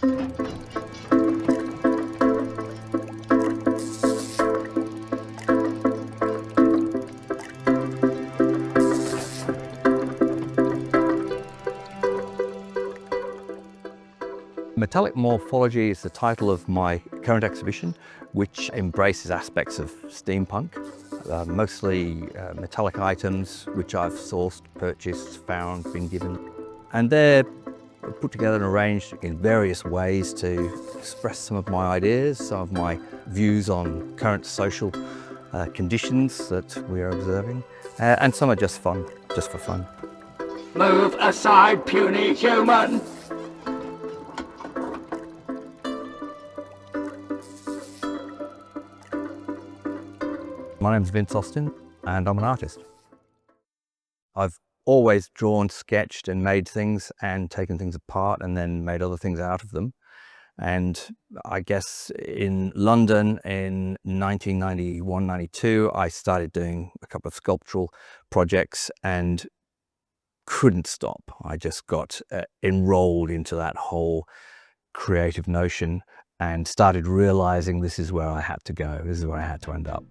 Metallic Morphology is the title of my current exhibition, which embraces aspects of steampunk, mostly metallic items which I've sourced, purchased, found, been given. And they're put together and arranged in various ways to express some of my ideas, some of my views on current social conditions that we are observing, and some are just fun, just for fun. Move aside, puny human! My name's Vince Austin, and I'm an artist. I've always drawn, sketched, and made things, and taken things apart, and then made other things out of them. And I guess in London in 1991-92, I started doing a couple of sculptural projects and couldn't stop. I just got enrolled into that whole creative notion and started realizing this is where I had to go, this is where I had to end up.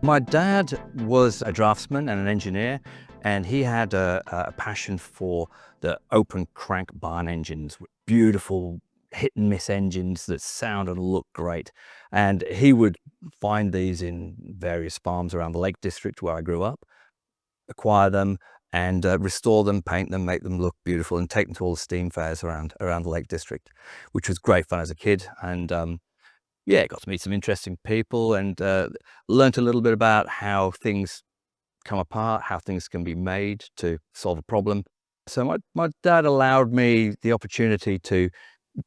My dad was a draftsman and an engineer, and he had a passion for the open crank barn engines, beautiful hit and miss engines that sound and look great. And he would find these in various farms around the Lake District where I grew up, acquire them and restore them, paint them, make them look beautiful, and take them to all the steam fairs around the Lake District, which was great fun as a kid. And yeah, got to meet some interesting people and learnt a little bit about how things come apart, how things can be made to solve a problem. So my dad allowed me the opportunity to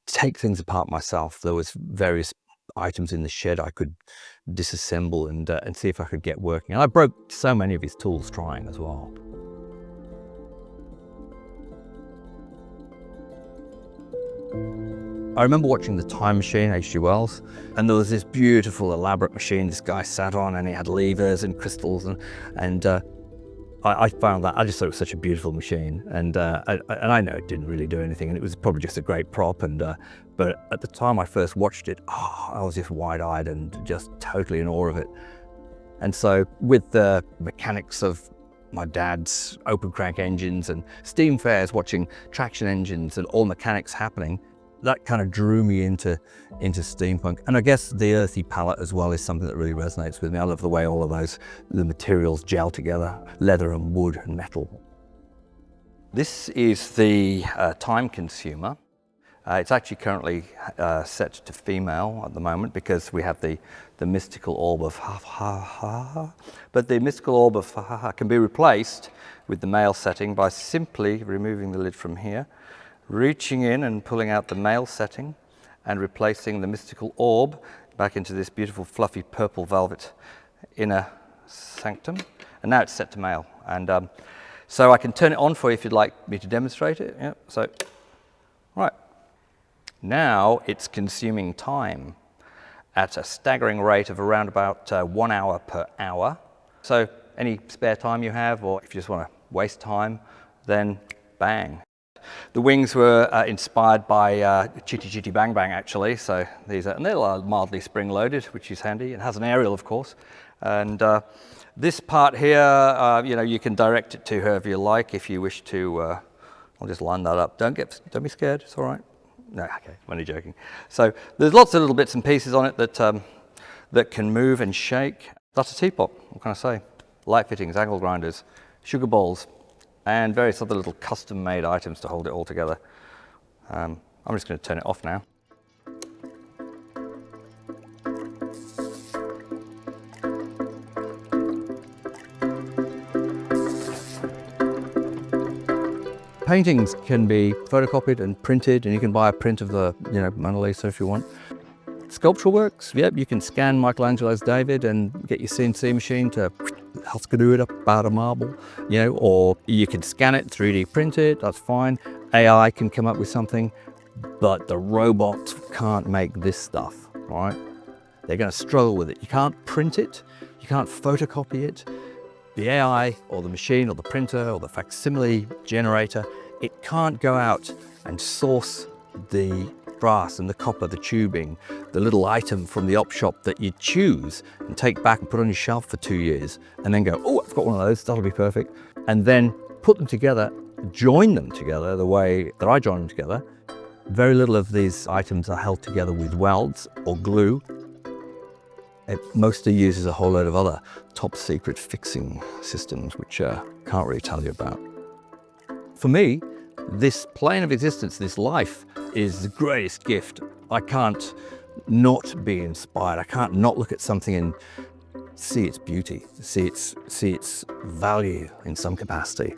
take things apart myself. There was various items in the shed I could disassemble and see if I could get working. And I broke so many of his tools trying as well. I remember watching The Time Machine, H.G. Wells, and there was this beautiful, elaborate machine this guy sat on, and he had levers and crystals, and I found that, I just thought it was such a beautiful machine, and I know it didn't really do anything, and it was probably just a great prop, but at the time I first watched it, I was just wide-eyed and just totally in awe of it. And so with the mechanics of my dad's open crank engines and steam fairs, watching traction engines and all mechanics happening, that kind of drew me into steampunk. And I guess the earthy palette as well is something that really resonates with me. I love the way all of the materials gel together, leather and wood and metal. This is the time consumer. It's actually currently set to female at the moment because we have the mystical orb of ha ha ha. But the mystical orb of ha ha ha can be replaced with the male setting by simply removing the lid from here, reaching in and pulling out the male setting and replacing the mystical orb back into this beautiful fluffy purple velvet inner sanctum. And now it's set to male. And so I can turn it on for you if you'd like me to demonstrate it. Yeah, so, right. Now it's consuming time at a staggering rate of around about 1 hour per hour. So any spare time you have, or if you just want to waste time, then bang. The wings were inspired by Chitty Chitty Bang Bang, actually. So these are, and they're mildly spring-loaded, which is handy. It has an aerial, of course. And this part here, you know, you can direct it to whoever you like if you wish to. I'll just line that up. Don't be scared. It's all right. No, okay, I'm only joking. So there's lots of little bits and pieces on it that can move and shake. That's a teapot. What can I say? Light fittings, angle grinders, sugar bowls, and various other little custom-made items to hold it all together. I'm just going to turn it off now. Paintings can be photocopied and printed, and you can buy a print of the, Mona Lisa if you want. Sculptural works, yep, you can scan Michelangelo's David and get your CNC machine to do it up out of marble, or you can scan it, 3D print it, that's fine. AI can come up with something, but the robots can't make this stuff, right? They're going to struggle with it. You can't print it, you can't photocopy it, The AI or the machine or the printer or the facsimile generator, it can't go out and source the brass and the copper, the tubing, the little item from the op shop that you choose and take back and put on your shelf for 2 years and then go, oh, I've got one of those, that'll be perfect. And then put them together, join them together the way that I join them together. Very little of these items are held together with welds or glue. It mostly uses a whole load of other top secret fixing systems, which I can't really tell you about. For me, this plane of existence, this life, is the greatest gift. I can't not be inspired. I can't not look at something and see its beauty, see its value in some capacity.